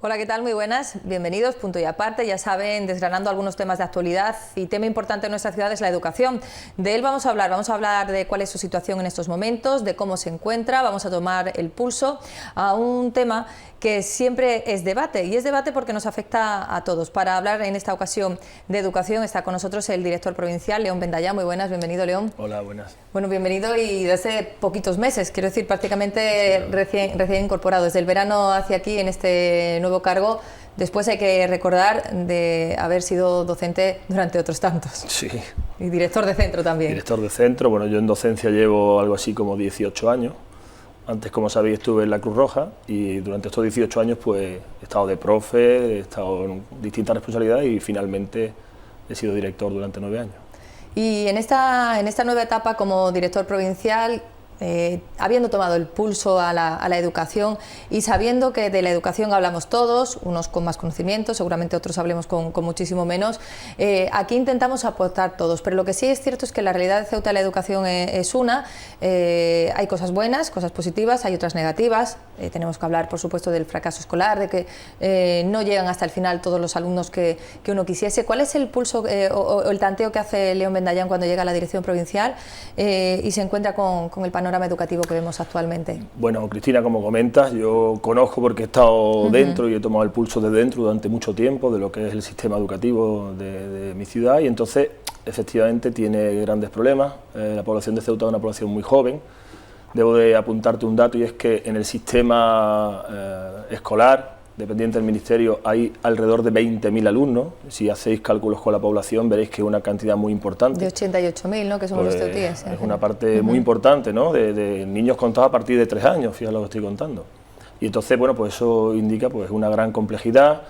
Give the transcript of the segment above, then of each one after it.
Hola, ¿qué tal? Muy buenas, bienvenidos, punto y aparte, ya saben, desgranando algunos temas de actualidad y tema importante en nuestra ciudad es la educación. De él vamos a hablar de cuál es su situación en estos momentos, de cómo se encuentra, vamos a tomar el pulso a un tema que siempre es debate, y es debate porque nos afecta a todos. Para hablar en esta ocasión de educación está con nosotros el director provincial, León Bendayá. Muy buenas, bienvenido, León. Hola, buenas. Bueno, bienvenido y desde poquitos meses, quiero decir, prácticamente recién incorporado, desde el verano hacia aquí en este nuevo cargo. Después hay que recordar de haber sido docente durante otros tantos. Sí. Y director de centro también. Director de centro, bueno, yo en docencia llevo algo así como 18 años. Antes, como sabéis, estuve en la Cruz Roja y durante estos 18 años pues he estado de profe, he estado en distintas responsabilidades y finalmente he sido director durante 9 años. Y en esta nueva etapa como director provincial, habiendo tomado el pulso a la educación y sabiendo que de la educación hablamos todos, unos con más conocimiento, seguramente otros hablemos con muchísimo menos, aquí intentamos aportar todos, pero lo que sí es cierto es que la realidad de Ceuta de la educación es una, hay cosas buenas, cosas positivas, hay otras negativas, tenemos que hablar por supuesto del fracaso escolar, de que no llegan hasta el final todos los alumnos que uno quisiese. ¿Cuál es el pulso o el tanteo que hace León Bendayá cuando llega a la dirección provincial y se encuentra con el panorama educativo que vemos actualmente? Bueno, Cristina, como comentas, yo conozco porque he estado dentro y he tomado el pulso de dentro durante mucho tiempo de lo que es el sistema educativo de mi ciudad y entonces efectivamente tiene grandes problemas. La población de Ceuta es una población muy joven. Debo de apuntarte un dato y es que en el sistema escolar dependiente del Ministerio hay alrededor de 20.000 alumnos. Si hacéis cálculos con la población veréis que es una cantidad muy importante. De 88.000, ¿no?, que son pues, los ceutíes. Es una parte muy importante, ¿no?, de niños contados a partir de 3 años, fíjate lo que estoy contando. Y entonces, bueno, pues eso indica pues una gran complejidad,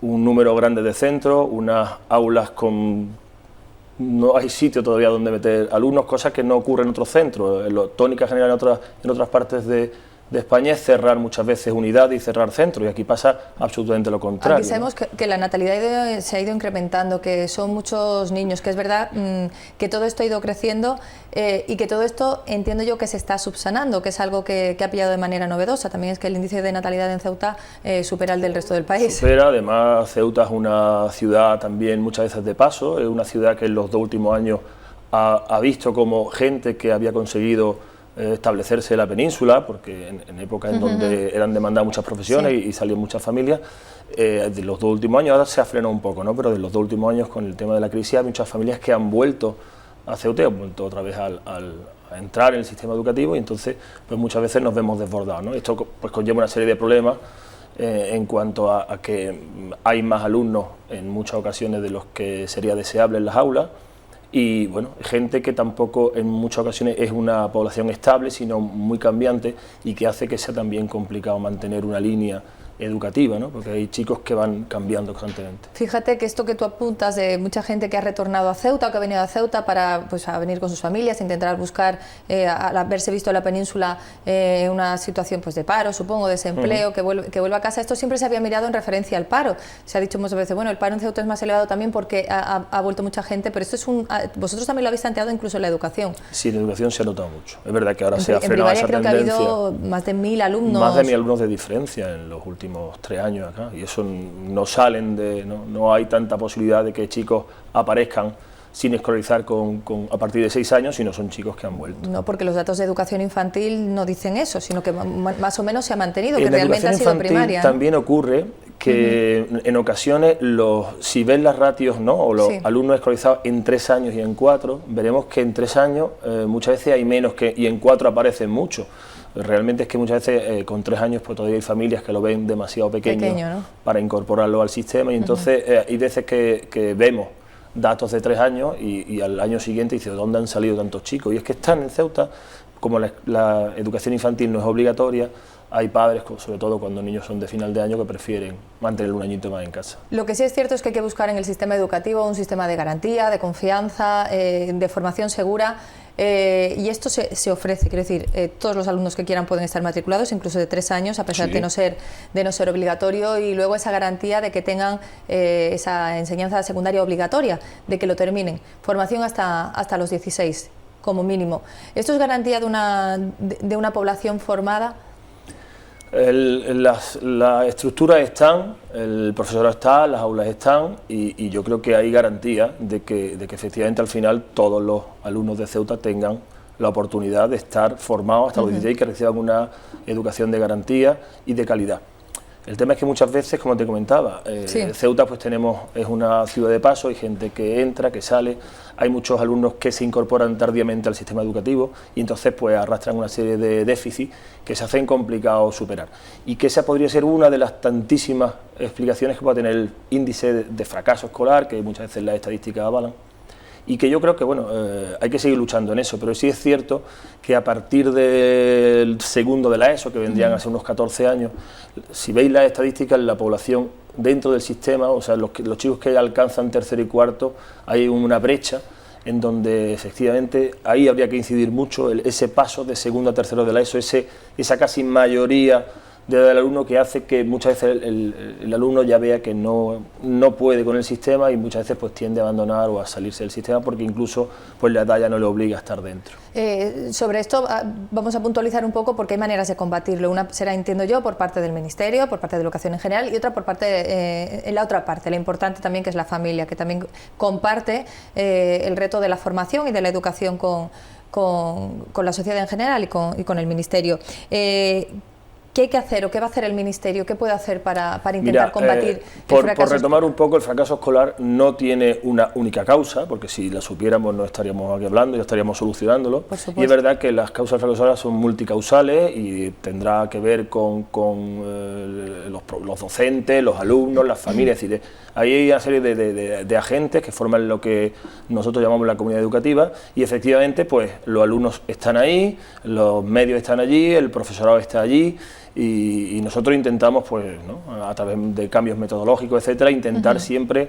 un número grande de centros, unas aulas con... no hay sitio todavía donde meter alumnos, cosas que no ocurren en otros centros. La tónica general en otras partes de España es cerrar muchas veces unidades y cerrar centros, y aquí pasa absolutamente lo contrario. Aquí sabemos que la natalidad se ha ido incrementando, que son muchos niños, que es verdad que todo esto ha ido creciendo y que todo esto entiendo yo que se está subsanando, que es algo que ha pillado de manera novedosa. También es que el índice de natalidad en Ceuta supera el del resto del país. Supera, además Ceuta es una ciudad también muchas veces de paso, es una ciudad que en los 2 últimos años ha visto como gente que había conseguido establecerse en la península, porque en épocas en donde eran demandadas muchas profesiones y salían muchas familias, de los 2 últimos años ahora se ha frenado un poco, ¿no?, pero de los 2 últimos años con el tema de la crisis hay muchas familias que han vuelto a Ceuta, han vuelto otra vez a entrar en el sistema educativo y entonces pues muchas veces nos vemos desbordados, ¿no? Esto pues conlleva una serie de problemas en cuanto a que hay más alumnos en muchas ocasiones de los que sería deseable en las aulas. Y bueno, gente que tampoco en muchas ocasiones es una población estable, sino muy cambiante y que hace que sea también complicado mantener una línea educativa, ¿no?, porque hay chicos que van cambiando constantemente. Fíjate que esto que tú apuntas de mucha gente que ha retornado a Ceuta o que ha venido a Ceuta para pues, a venir con sus familias, intentar buscar, al haberse visto en la península una situación pues, de paro, supongo, desempleo, que vuelva a casa, esto siempre se había mirado en referencia al paro. Se ha dicho muchas veces, bueno, el paro en Ceuta es más elevado también porque ha vuelto mucha gente, pero esto es vosotros también lo habéis planteado incluso en la educación. Sí, en la educación se ha notado mucho. Es verdad que ahora se ha frenado esa tendencia. En primaria creo que ha habido más de 1.000 alumnos. Más de 1.000 alumnos de diferencia en los últimos 3 años acá, y eso no salen de... No hay tanta posibilidad de que chicos aparezcan sin escolarizar a partir de 6 años, sino son chicos que han vuelto. No, porque los datos de educación infantil no dicen eso, sino que más o menos se ha mantenido, que realmente ha sido primaria. También ocurre que en ocasiones, si ves las ratios, ¿no?, o los alumnos escolarizados en 3 años y en 4, veremos que en 3 años muchas veces hay menos y en 4 aparecen muchos. Realmente es que muchas veces con 3 años pues todavía hay familias que lo ven demasiado pequeño, ¿no?, para incorporarlo al sistema, y entonces hay veces que vemos datos de 3 años y al año siguiente dice, ¿de dónde han salido tantos chicos? Y es que están en Ceuta, como la educación infantil no es obligatoria, hay padres, sobre todo cuando niños son de final de año, que prefieren mantener un añito más en casa. Lo que sí es cierto es que hay que buscar en el sistema educativo un sistema de garantía, de confianza, de formación segura, y esto se ofrece, quiero decir, todos los alumnos que quieran pueden estar matriculados, incluso de 3 años, a pesar de no ser obligatorio, y luego esa garantía de que tengan esa enseñanza secundaria obligatoria, de que lo terminen, formación hasta los 16 como mínimo. ¿Esto es garantía de una población formada? Las estructuras están, el profesorado está, las aulas están y yo creo que hay garantía de que efectivamente al final todos los alumnos de Ceuta tengan la oportunidad de estar formados hasta los 16 y que reciban una educación de garantía y de calidad. El tema es que muchas veces, como te comentaba, Ceuta pues es una ciudad de paso, hay gente que entra, que sale, hay muchos alumnos que se incorporan tardíamente al sistema educativo y entonces pues arrastran una serie de déficits que se hacen complicados superar. Y que esa podría ser una de las tantísimas explicaciones que puede tener el índice de fracaso escolar, que muchas veces las estadísticas avalan. Y que yo creo que bueno, hay que seguir luchando en eso, pero sí es cierto que a partir del segundo de la ESO, que vendrían hace unos 14 años, si veis las estadísticas, la población dentro del sistema, o sea, los chicos que alcanzan tercero y cuarto, hay una brecha en donde efectivamente ahí habría que incidir mucho, ese paso de segundo a tercero de la ESO, esa casi mayoría del alumno que hace que muchas veces el alumno ya vea que no puede con el sistema y muchas veces pues tiende a abandonar o a salirse del sistema porque incluso pues la edad ya no le obliga a estar dentro. Sobre esto vamos a puntualizar un poco porque hay maneras de combatirlo. Una será, entiendo yo, por parte del Ministerio, por parte de Educación en general y otra por parte, en la otra parte, la importante también que es la familia, que también comparte el reto de la formación y de la educación con la sociedad en general y con el Ministerio. ¿Qué hay que hacer o qué va a hacer el Ministerio? ¿Qué puede hacer para intentar combatir el fracaso? Por retomar un poco, el fracaso escolar no tiene una única causa, porque si la supiéramos no estaríamos aquí hablando, ya estaríamos solucionándolo. Y es verdad que las causas del fracaso escolar son multicausales y tendrá que ver con los docentes, los alumnos, las familias. Es decir, ahí hay una serie de agentes que forman lo que nosotros llamamos la comunidad educativa y efectivamente pues los alumnos están ahí, los medios están allí, el profesorado está allí. Y nosotros intentamos, pues, ¿no?, a través de cambios metodológicos, etcétera, intentar siempre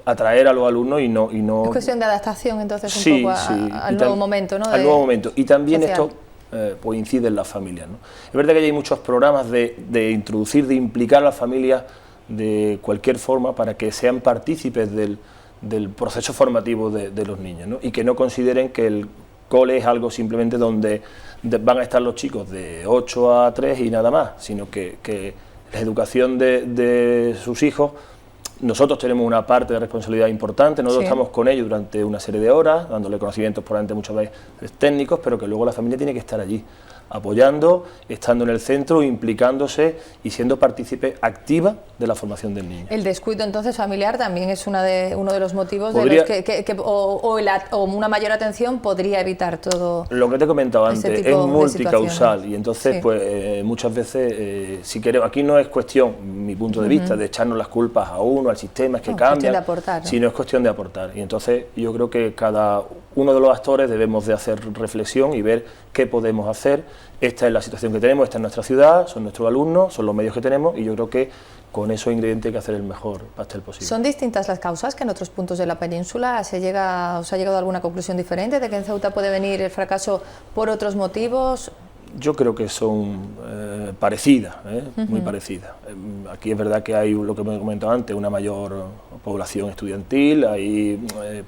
atraer a los alumnos y no... Es cuestión de adaptación, entonces, un poco al nuevo momento, ¿no? Al nuevo momento. Y también social. Esto pues incide en las familias, ¿no? Es verdad que hay muchos programas de introducir, de implicar a las familias de cualquier forma para que sean partícipes del proceso formativo de los niños, ¿no? Y que no consideren que el cole es algo simplemente donde van a estar los chicos de 8 a 3 y nada más, sino que la educación de sus hijos, nosotros tenemos una parte de responsabilidad importante, nosotros estamos con ellos durante una serie de horas, dándole conocimientos probablemente muchas veces técnicos, pero que luego la familia tiene que estar allí, apoyando, estando en el centro, implicándose y siendo partícipe activa de la formación del niño. El descuido entonces familiar también es uno de los motivos de los o una mayor atención podría evitar todo. Lo que te he comentado antes, es multicausal y entonces pues muchas veces si queremos, aquí no es cuestión, mi punto de vista, de echarnos las culpas a uno, al sistema, es que cambian, de aportar, ¿no? Sino es cuestión de aportar y entonces yo creo que cada uno de los actores debemos de hacer reflexión y ver qué podemos hacer. Esta es la situación que tenemos, esta es nuestra ciudad, son nuestros alumnos, son los medios que tenemos y yo creo que con esos ingredientes hay que hacer el mejor pastel posible. ¿Son distintas las causas que en otros puntos de la península? ¿Os ha llegado a alguna conclusión diferente de que en Ceuta puede venir el fracaso por otros motivos? Yo creo que son parecidas, muy parecidas. Aquí es verdad que hay, lo que me he comentado antes, una mayor población estudiantil,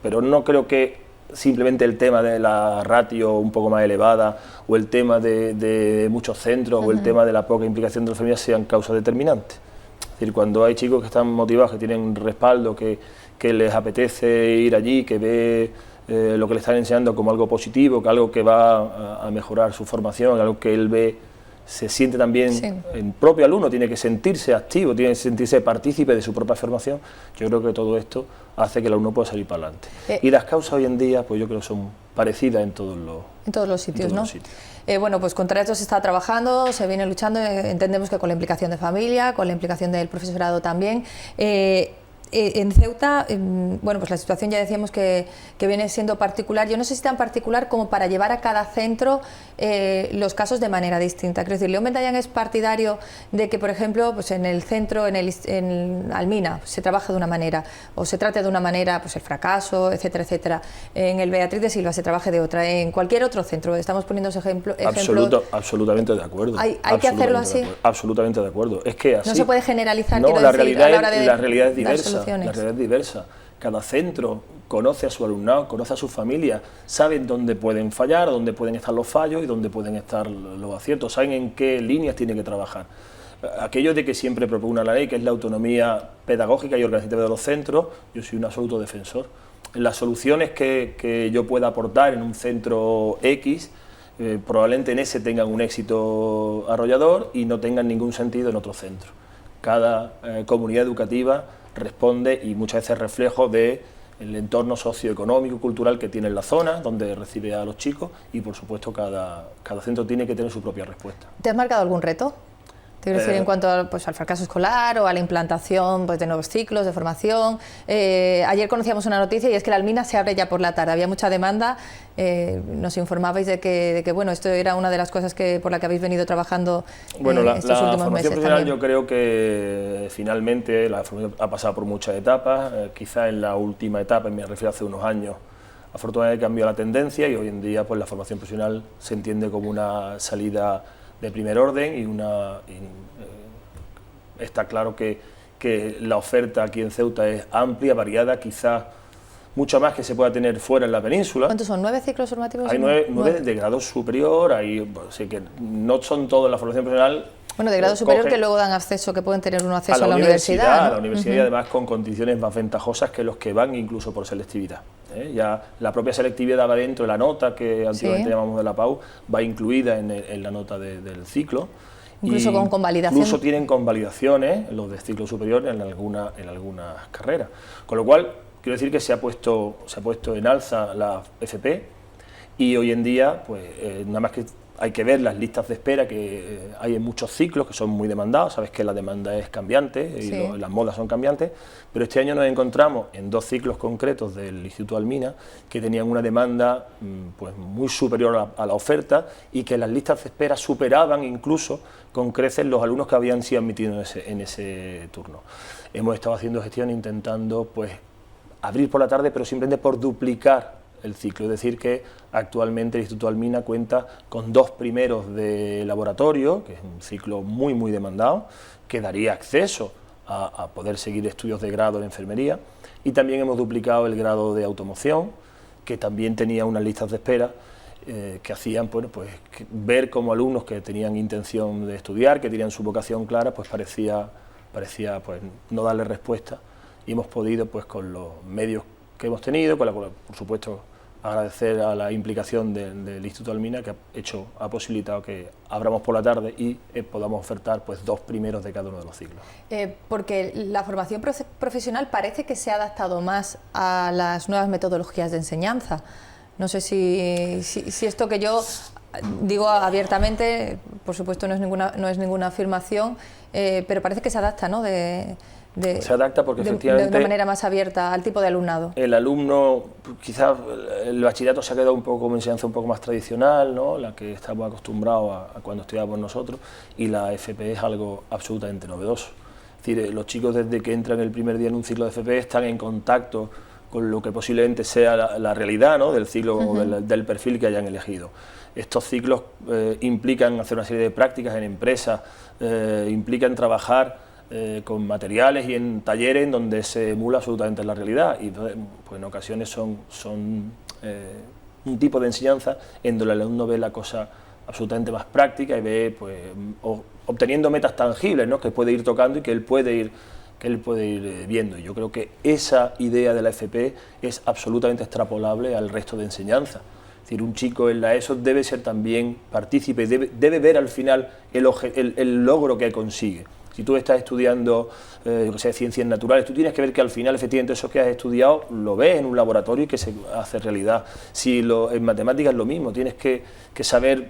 pero no creo que simplemente el tema de la ratio un poco más elevada o el tema de muchos centros o el tema de la poca implicación de las familias sean causas determinantes. Es decir, cuando hay chicos que están motivados, que tienen respaldo, que les apetece ir allí, que ve lo que le están enseñando como algo positivo, que algo que va a mejorar su formación, algo que él ve, se siente también, el propio alumno tiene que sentirse activo, tiene que sentirse partícipe de su propia formación. Yo creo que todo esto hace que el alumno pueda salir para adelante. Y las causas hoy en día, pues yo creo que son parecidas en todos los sitios, ¿no? Bueno, pues contra esto se está trabajando, se viene luchando, entendemos que con la implicación de familia, con la implicación del profesorado también. En Ceuta, bueno, pues la situación ya decíamos que viene siendo particular. Yo no sé si tan particular como para llevar a cada centro los casos de manera distinta. Quiero decir, León Bendayán es partidario de que, por ejemplo, pues en el centro, en Almina, se trabaje de una manera, o se trate de una manera, pues el fracaso, etcétera, etcétera. En el Beatriz de Silva se trabaje de otra. En cualquier otro centro, estamos poniendo ejemplos. Absolutamente de acuerdo. ¿Hay que hacerlo así? Absolutamente de acuerdo. Es que así, no se puede generalizar. No, la realidad es diversa. La realidad es diversa. Cada centro conoce a su alumnado, conoce a su familia, saben dónde pueden fallar, dónde pueden estar los fallos y dónde pueden estar los aciertos, saben en qué líneas tiene que trabajar. Aquello de que siempre propugna la ley, que es la autonomía pedagógica y organizativa de los centros, yo soy un absoluto defensor. Las soluciones que yo pueda aportar en un centro X, probablemente en ese tengan un éxito arrollador y no tengan ningún sentido en otro centro. Cada comunidad educativa responde y muchas veces reflejo del entorno socioeconómico y cultural que tiene en la zona donde recibe a los chicos y por supuesto cada centro tiene que tener su propia respuesta. ¿Te has marcado algún reto? Te quiero decir, en cuanto a, pues, al fracaso escolar o a la implantación, pues, de nuevos ciclos de formación. Ayer conocíamos una noticia y es que la Almina se abre ya por la tarde. Había mucha demanda. Nos informabais de que bueno, esto era una de las cosas por la que habéis venido trabajando estos últimos meses. La formación profesional también. yo creo que finalmente la formación ha pasado por muchas etapas. Quizá en la última etapa, me refiero hace unos años, afortunadamente cambió la tendencia y hoy en día pues la formación profesional se entiende como una salida de primer orden y está claro que la oferta aquí en Ceuta es amplia, variada, quizás mucho más que se pueda tener fuera en la península. ¿Cuántos son? ¿9 ciclos formativos? Hay 9 de grado superior, así que no son todos la formación profesional. Bueno, de grado superior que luego dan acceso, que pueden tener un acceso a la universidad, ¿no? A la universidad y además con condiciones más ventajosas que los que van incluso por selectividad. Ya la propia selectividad va dentro de la nota que antiguamente llamamos de la PAU, va incluida en la nota del ciclo. Incluso con convalidación. Incluso tienen convalidaciones los de ciclo superior en algunas carreras. Con lo cual, quiero decir que se ha puesto en alza la FP y hoy en día, pues nada más que hay que ver las listas de espera que hay en muchos ciclos que son muy demandados, sabes que la demanda es cambiante y las modas son cambiantes, pero este año nos encontramos en 2 ciclos concretos del Instituto Almina que tenían una demanda pues muy superior a la oferta y que las listas de espera superaban incluso con creces los alumnos que habían sido admitidos en ese turno. Hemos estado haciendo gestión intentando pues abrir por la tarde, pero simplemente por duplicar el ciclo, es decir que actualmente el Instituto Almina cuenta con 2 primeros de laboratorio, que es un ciclo muy demandado, que daría acceso a poder seguir estudios de grado en enfermería, y también hemos duplicado el grado de automoción, que también tenía unas listas de espera que hacían bueno, pues, ver como alumnos que tenían intención de estudiar, que tenían su vocación clara, pues parecía pues, no darle respuesta, y hemos podido pues con los medios que hemos tenido, por supuesto agradecer a la implicación del Instituto Almina que ha posibilitado que abramos por la tarde y podamos ofertar pues 2 primeros de cada uno de los ciclos. Porque la formación profesional parece que se ha adaptado más a las nuevas metodologías de enseñanza. No sé si esto que yo digo abiertamente, por supuesto no es ninguna afirmación, pero parece que se adapta, ¿no? Se adapta porque efectivamente de una manera más abierta al tipo de alumnado. El alumno, quizás el bachillerato se ha quedado un poco como enseñanza un poco más tradicional, ¿no? La que estamos acostumbrados a cuando estudiábamos nosotros, y la FP es algo absolutamente novedoso. Es decir, los chicos desde que entran el primer día en un ciclo de FP están en contacto con lo que posiblemente sea la realidad, ¿no? Del ciclo o del perfil que hayan elegido. Estos ciclos implican hacer una serie de prácticas en empresas, implican trabajar con materiales y en talleres en donde se emula absolutamente la realidad y pues en ocasiones son un tipo de enseñanza en donde el alumno ve la cosa absolutamente más práctica y ve pues obteniendo metas tangibles, ¿no? Que puede ir tocando y que él puede ir viendo. Y yo creo que esa idea de la FP es absolutamente extrapolable al resto de enseñanza. Es decir, un chico en la ESO debe ser también partícipe, debe ver al final el logro que consigue. Si tú estás estudiando ciencias naturales, tú tienes que ver que al final efectivamente eso que has estudiado lo ves en un laboratorio y que se hace realidad. Si en matemáticas es lo mismo, tienes que saber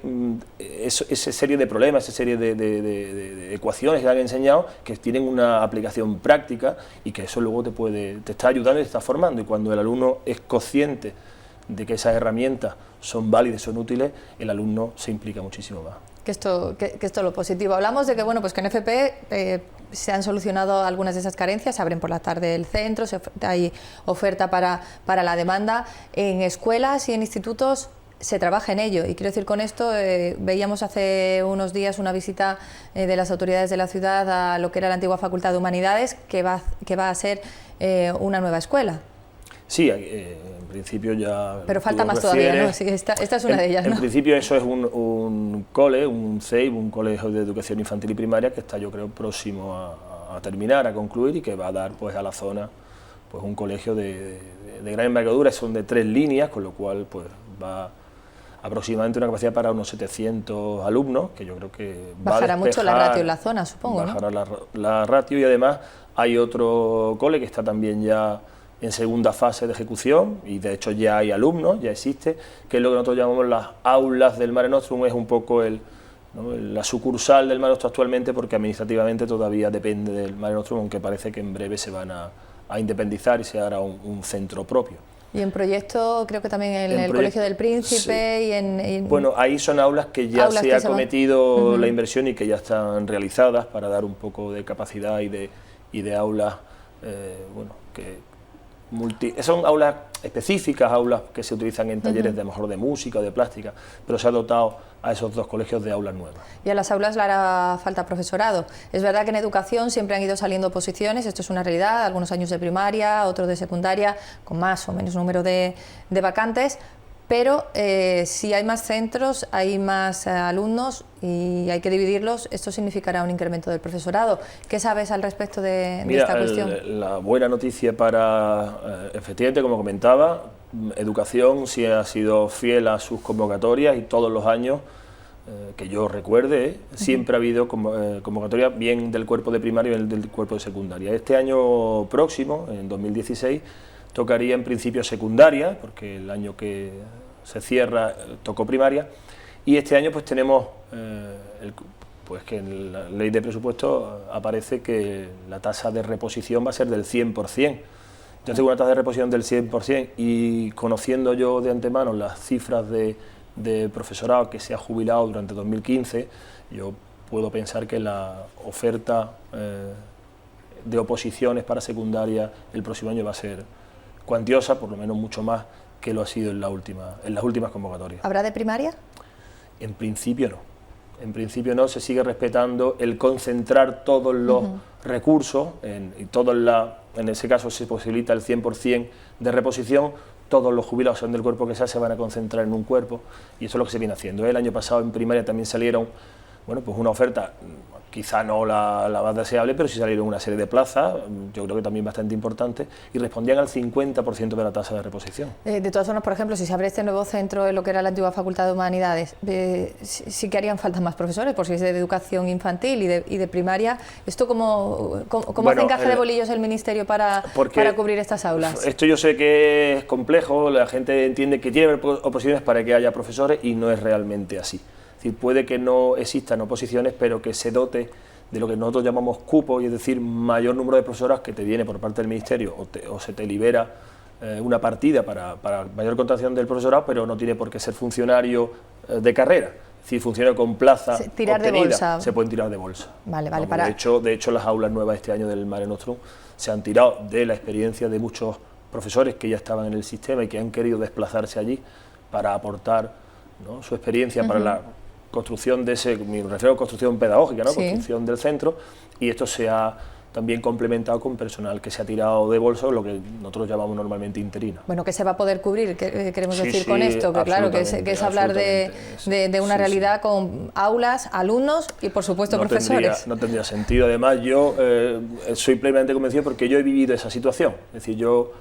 esa serie de problemas, esa serie de ecuaciones que te han enseñado que tienen una aplicación práctica y que eso luego te está ayudando y te está formando. Y cuando el alumno es consciente de que esas herramientas son válidas, son útiles, el alumno se implica muchísimo más. Que esto es lo positivo. Hablamos de que bueno, pues que en FP se han solucionado algunas de esas carencias, se abren por la tarde el centro, hay oferta para la demanda. En escuelas y en institutos se trabaja en ello, y quiero decir con esto, veíamos hace unos días una visita de las autoridades de la ciudad a lo que era la antigua Facultad de Humanidades, que va a ser una nueva escuela. Sí, en principio ya... Pero falta más todavía, ¿no? Sí, esta es una de ellas, ¿no? En principio eso es un cole, un CEIP, un colegio de educación infantil y primaria, que está, yo creo, próximo a terminar, a concluir, y que va a dar pues a la zona pues un colegio de gran envergadura. Son de 3 líneas, con lo cual pues va aproximadamente una capacidad para unos 700 alumnos, que yo creo que bajará mucho la ratio en la zona, supongo, bajará, ¿no? la ratio, y además hay otro cole que está también ya en segunda fase de ejecución, y de hecho ya hay alumnos, ya existe, que es lo que nosotros llamamos las aulas del Mare Nostrum. Es un poco la sucursal del Mare Nostrum actualmente, porque administrativamente todavía depende del Mare Nostrum, aunque parece que en breve se van a independizar y se hará un centro propio. Y en proyecto, creo que también en el Colegio del Príncipe, sí. Bueno, ahí son aulas que ya se ha cometido la inversión y que ya están realizadas para dar un poco de capacidad y de aulas, bueno, son aulas específicas, aulas que se utilizan en talleres de, a lo mejor, de música o de plástica, pero se ha dotado a esos 2 colegios de aulas nuevas. Y a las aulas le hará falta profesorado. Es verdad que en educación siempre han ido saliendo oposiciones, esto es una realidad, algunos años de primaria, otros de secundaria, con más o menos número de vacantes, pero si hay más centros, hay más alumnos y hay que dividirlos, esto significará un incremento del profesorado. ¿Qué sabes al respecto de esta cuestión? La buena noticia para, efectivamente, como comentaba, educación sí ha sido fiel a sus convocatorias, y todos los años que yo recuerde, siempre ha habido convocatorias bien del cuerpo de primaria y del cuerpo de secundaria. Este año próximo, en 2016, tocaría en principio secundaria, porque el año que se cierra tocó primaria, y este año pues tenemos pues que en la ley de presupuesto aparece que la tasa de reposición va a ser del 100%. Yo tengo una tasa de reposición del 100%, y conociendo yo de antemano las cifras de profesorado que se ha jubilado durante 2015, yo puedo pensar que la oferta de oposiciones para secundaria el próximo año va a ser cuantiosa, por lo menos mucho más que lo ha sido en las últimas convocatorias. ¿Habrá de primaria? En principio no. En principio no, se sigue respetando el concentrar todos los recursos, en ese caso se posibilita el 100% de reposición. Todos los jubilados, sean del cuerpo que sea, se van a concentrar en un cuerpo, y eso es lo que se viene haciendo. El año pasado en primaria también salieron, bueno, pues una oferta, quizá no la más deseable, pero sí salieron una serie de plazas, yo creo que también bastante importantes, y respondían al 50% de la tasa de reposición. De todas formas, por ejemplo, si se abre este nuevo centro en lo que era la antigua Facultad de Humanidades, sí que harían falta más profesores, porque si es de educación infantil y de primaria. ¿Esto cómo hace encaje de bolillos el Ministerio para cubrir estas aulas? Esto yo sé que es complejo, la gente entiende que tiene oposiciones para que haya profesores, y no es realmente así. Es decir, puede que no existan oposiciones, pero que se dote de lo que nosotros llamamos cupo, y es decir, mayor número de profesoras que te viene por parte del Ministerio, o se te libera una partida para mayor contratación del profesorado, pero no tiene por qué ser funcionario de carrera. Es decir, funcionario con plaza tirar obtenida, de bolsa. Se pueden tirar de bolsa. Vale, ¿No? De hecho, las aulas nuevas este año del Mare Nostrum se han tirado de la experiencia de muchos profesores que ya estaban en el sistema y que han querido desplazarse allí para aportar, ¿no?, su experiencia para la construcción de me refiero a construcción pedagógica, ¿no? Sí. Construcción del centro, y esto se ha también complementado con personal que se ha tirado de bolsa, lo que nosotros llamamos normalmente interino. Bueno, que se va a poder cubrir, queremos decir con esto, que claro, que es hablar de una realidad con aulas, alumnos y por supuesto profesores. No tendría sentido. Además, yo soy plenamente convencido porque yo he vivido esa situación, es decir, yo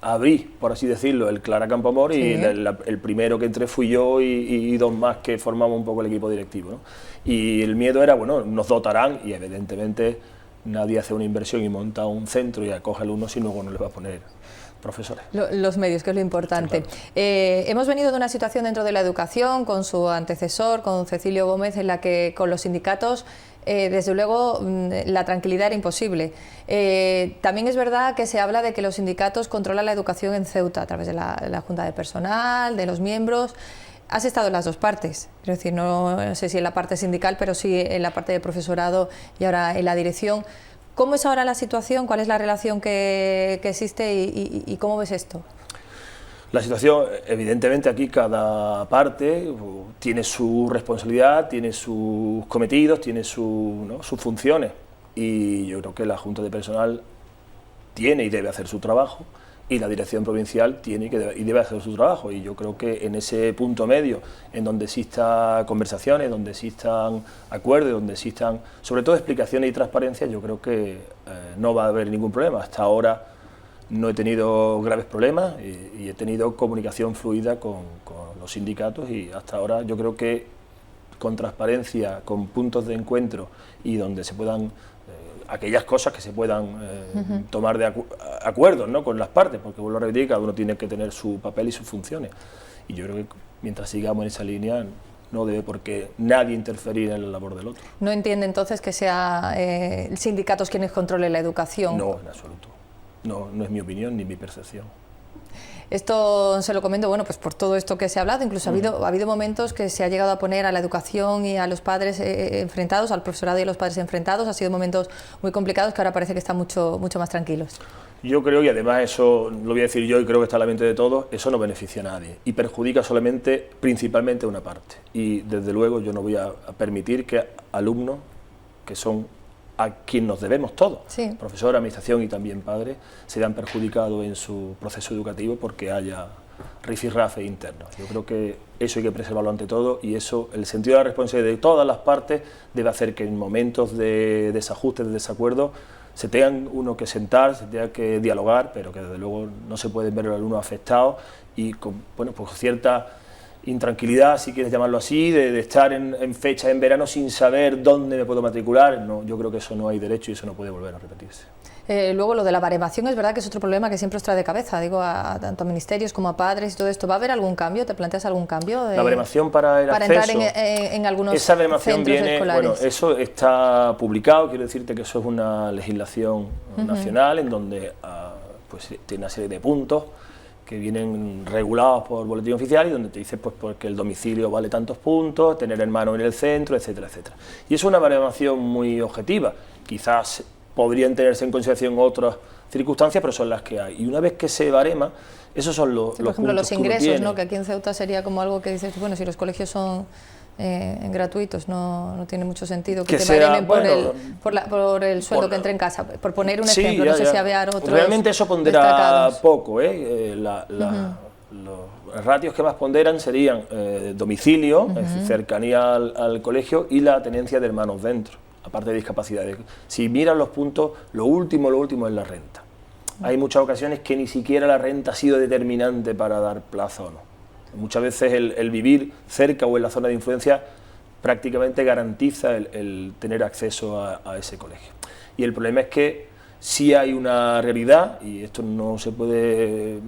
abrí, por así decirlo, el Clara Campoamor, y el primero que entré fui yo y 2 más que formamos un poco el equipo directivo, ¿no? Y el miedo era, bueno, nos dotarán, y evidentemente nadie hace una inversión y monta un centro y acoge alumnos y luego no les va a poner profesores. Los medios, que es lo importante. Claro. Hemos venido de una situación dentro de la educación con su antecesor, con Cecilio Gómez, en la que con los sindicatos desde luego la tranquilidad era imposible. También es verdad que se habla de que los sindicatos controlan la educación en Ceuta a través de la Junta de Personal, de los miembros. Has estado en las 2 partes, es decir, no sé si en la parte sindical, pero sí en la parte de profesorado y ahora en la dirección. ¿Cómo es ahora la situación? ¿Cuál es la relación que existe y cómo ves esto? La situación, evidentemente aquí cada parte tiene su responsabilidad, tiene sus cometidos, tiene sus funciones, y yo creo que la Junta de Personal tiene y debe hacer su trabajo, y la dirección provincial tiene y debe hacer su trabajo. Y yo creo que en ese punto medio, en donde existan conversaciones, donde existan acuerdos, donde existan sobre todo explicaciones y transparencia, yo creo que no va a haber ningún problema. Hasta ahora no he tenido graves problemas y he tenido comunicación fluida con los sindicatos, y hasta ahora yo creo que con transparencia, con puntos de encuentro y donde se puedan aquellas cosas que se puedan tomar de acuerdo, ¿no?, con las partes, porque vuelvo a repetir, cada uno tiene que tener su papel y sus funciones, y yo creo que mientras sigamos en esa línea no debe por qué nadie interferir en la labor del otro. ¿No entiende entonces que sea sindicatos quienes controlen la educación? No, en absoluto. No, no es mi opinión ni mi percepción. Esto se lo comento, bueno, pues por todo esto que se ha hablado, incluso ha habido momentos que se ha llegado a poner a la educación y a los padres enfrentados, al profesorado y a los padres enfrentados. Ha sido momentos muy complicados que ahora parece que están mucho más tranquilos. Yo creo, y además eso lo voy a decir yo y creo que está en la mente de todos, eso no beneficia a nadie y perjudica principalmente a una parte. Y desde luego yo no voy a permitir que alumnos, que son a quien nos debemos todos, sí, profesor, administración y también padres, se vean perjudicados en su proceso educativo porque haya rifirrafe interno. Yo creo que eso hay que preservarlo ante todo, y eso, el sentido de la responsabilidad de todas las partes debe hacer que en momentos de desajuste, de desacuerdo, se tengan uno que sentar, se tenga que dialogar, pero que desde luego no se pueden ver a los alumnos afectados y con, bueno, pues cierta intranquilidad, si quieres llamarlo así, de estar en fecha en verano sin saber dónde me puedo matricular. No, yo creo que eso no hay derecho y eso no puede volver a repetirse. Luego lo de la baremación es verdad que es otro problema que siempre os trae de cabeza, digo, tanto a ministerios como a padres y todo esto. ¿Va a haber algún cambio? ¿Te planteas algún cambio? La baremación para el acceso, entrar en algunos esa baremación centros viene, escolares. Bueno, eso está publicado, quiero decirte que eso es una legislación nacional en donde pues tiene una serie de puntos que vienen regulados por boletín oficial y donde te dice pues porque el domicilio vale tantos puntos, tener hermanos en el centro, etcétera, etcétera. Y es una baremación muy objetiva, quizás podrían tenerse en consideración otras circunstancias, pero son las que hay. Y una vez que se barema, esos son los por ejemplo, los ingresos, ¿no?, que aquí en Ceuta sería como algo que dices, bueno, si los colegios son gratuitos, no tiene mucho sentido que te baremen por el sueldo que entre en casa, por poner un ejemplo, no sé si había otros. Realmente eso pondera poco, los ratios que más ponderan serían domicilio, es decir, cercanía al colegio, y la tenencia de hermanos dentro, aparte de discapacidades. Si miran los puntos, lo último es la renta. Hay muchas ocasiones que ni siquiera la renta ha sido determinante para dar plaza o no. Muchas veces el vivir cerca o en la zona de influencia prácticamente garantiza el tener acceso a ese colegio. Y el problema es que sí hay una realidad, y esto no se puede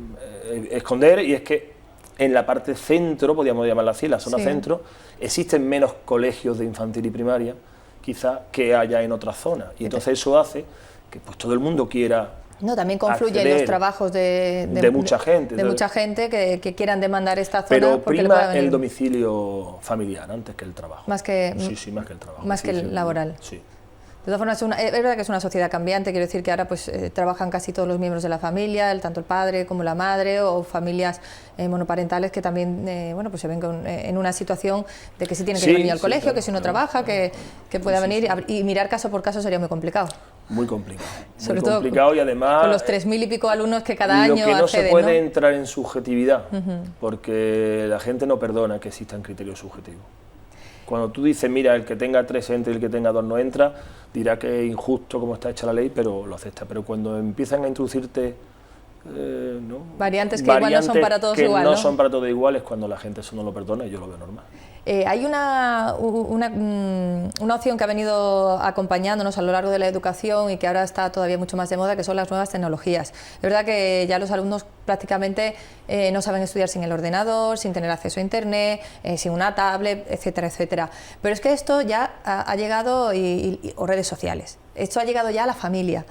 esconder, y es que en la parte centro, podríamos llamarla así, la zona centro, existen menos colegios de infantil y primaria, quizá, que haya en otras zonas. Y entonces eso hace que pues todo el mundo quiera... No, también confluyen los trabajos de mucha gente. De mucha gente que quieran demandar esta zona. Pero prima el domicilio familiar antes que el trabajo. Más que, sí, más que el trabajo. Más que el laboral. Sí. De todas formas, es verdad que es una sociedad cambiante, quiero decir que ahora pues trabajan casi todos los miembros de la familia, tanto el padre como la madre, o familias monoparentales que también bueno, pues se ven en una situación de que si tienen que ir al colegio, claro, que si uno trabaja, que pueda venir, y mirar caso por caso sería muy complicado. Muy complicado. Sobre todo complicado, y además con los 3000 y pico alumnos que cada año acceden, no se puede entrar en subjetividad, porque la gente no perdona que existan criterios subjetivos. Cuando tú dices, mira, el que tenga 3 entra y el que tenga 2 no entra, dirá que es injusto como está hecha la ley, pero lo acepta. Pero cuando empiezan a introducirte variantes que igual no son para todos igual, no son para todos iguales, cuando la gente eso no lo perdona, y yo lo veo normal. Hay una opción que ha venido acompañándonos a lo largo de la educación y que ahora está todavía mucho más de moda, que son las nuevas tecnologías. Es verdad que ya los alumnos prácticamente no saben estudiar sin el ordenador, sin tener acceso a internet, sin una tablet, etcétera, etcétera. Pero es que esto ya ha llegado, o redes sociales, esto ha llegado ya a la familia.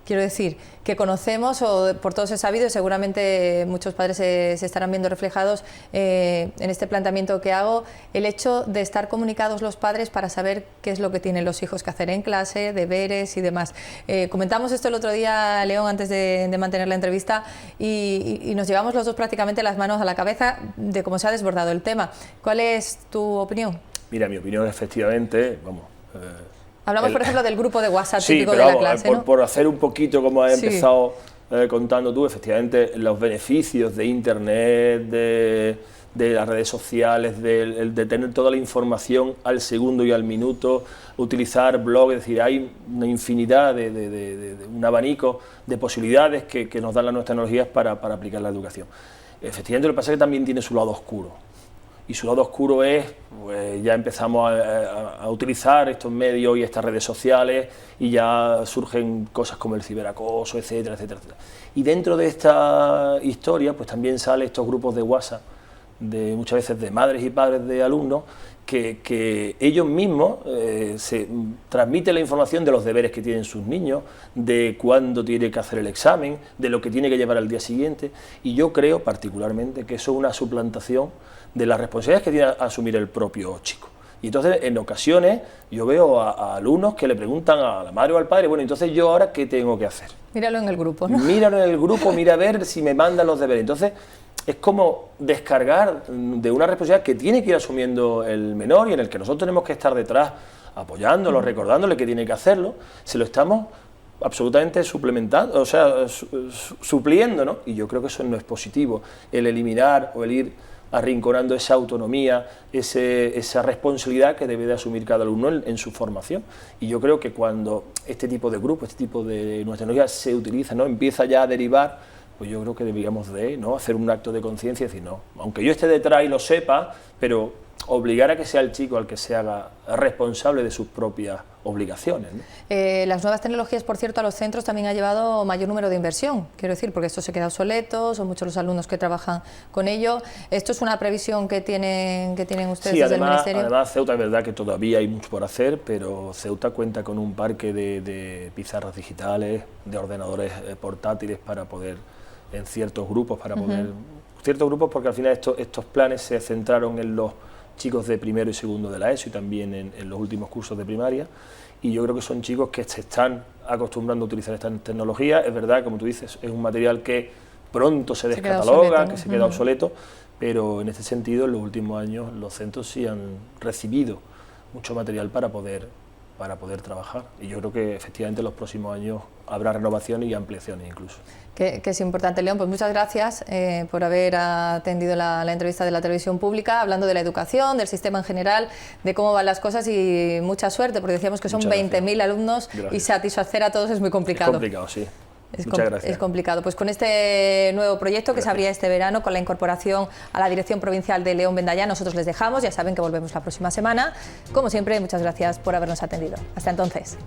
Quiero decir, que conocemos, o por todos es sabido, y seguramente muchos padres se estarán viendo reflejados en este planteamiento que hago, el hecho de estar comunicados los padres para saber qué es lo que tienen los hijos que hacer en clase, deberes y demás. Comentamos esto el otro día, León, antes de mantener la entrevista, y nos llevamos los dos prácticamente las manos a la cabeza de cómo se ha desbordado el tema. ¿Cuál es tu opinión? Mira, mi opinión efectivamente, vamos... Hablamos, por ejemplo, del grupo de WhatsApp sí, típico pero de la vamos, clase, ¿no? por hacer un poquito, como has Sí. empezado contando tú, efectivamente, los beneficios de Internet, de las redes sociales, de tener toda la información al segundo y al minuto, utilizar blogs, es decir, hay una infinidad un abanico de posibilidades que nos dan las nuevas tecnologías para aplicar la educación. Efectivamente, lo que pasa es que también tiene su lado oscuro. Y su lado oscuro es, pues ya empezamos a utilizar estos medios y estas redes sociales y ya surgen cosas como el ciberacoso, etcétera, etcétera, etcétera. Y dentro de esta historia, pues también salen estos grupos de WhatsApp, muchas veces de madres y padres de alumnos, que ellos mismos se transmiten la información de los deberes que tienen sus niños, de cuándo tiene que hacer el examen, de lo que tiene que llevar al día siguiente, y yo creo particularmente que eso es una suplantación de las responsabilidades que tiene que asumir el propio chico. Y entonces, en ocasiones, yo veo a alumnos que le preguntan a la madre o al padre, bueno, entonces yo ahora, ¿qué tengo que hacer? Míralo en el grupo, ¿no? Míralo en el grupo, mira a ver si me mandan los deberes. Entonces, es como descargar de una responsabilidad que tiene que ir asumiendo el menor y en el que nosotros tenemos que estar detrás, apoyándolo, recordándole que tiene que hacerlo, se lo estamos absolutamente suplementando, o sea, supliendo, ¿no? Y yo creo que eso no es positivo, el eliminar o el ir arrinconando esa autonomía, esa responsabilidad que debe de asumir cada alumno en su formación. Y yo creo que cuando este tipo de grupos, este tipo de nuevas tecnologías se utiliza, ¿no? Empieza ya a derivar, pues yo creo que deberíamos de, ¿no? hacer un acto de conciencia y decir, no, aunque yo esté detrás y lo sepa, pero obligar a que sea el chico al que se haga responsable de sus propias obligaciones, ¿no? Las nuevas tecnologías, por cierto, a los centros también ha llevado mayor número de inversión, quiero decir, porque esto se queda obsoleto, son muchos los alumnos que trabajan con ello. ¿Esto es una previsión que tienen ustedes sí, desde el Ministerio? Además, Ceuta es verdad que todavía hay mucho por hacer, pero Ceuta cuenta con un parque de pizarras digitales, de ordenadores portátiles para poder, en ciertos grupos, porque al final estos planes se centraron en los chicos de primero y segundo de la ESO y también en los últimos cursos de primaria, y yo creo que son chicos que se están acostumbrando a utilizar esta tecnología. Es verdad, como tú dices, es un material que pronto se descataloga, que se queda obsoleto, pero en este sentido en los últimos años los centros sí han recibido mucho material para poder trabajar, y yo creo que efectivamente en los próximos años habrá renovaciones y ampliaciones incluso. Que es importante, León. Pues muchas gracias por haber atendido la entrevista de la televisión pública, hablando de la educación, del sistema en general, de cómo van las cosas, y mucha suerte, porque decíamos que son 20.000 alumnos. Gracias. Y satisfacer a todos es muy complicado. Es complicado, sí. Muchas gracias. Es complicado. Pues con este nuevo proyecto que se abría este verano, con la incorporación a la Dirección Provincial de León Vendaya, nosotros les dejamos. Ya saben que volvemos la próxima semana. Como siempre, muchas gracias por habernos atendido. Hasta entonces.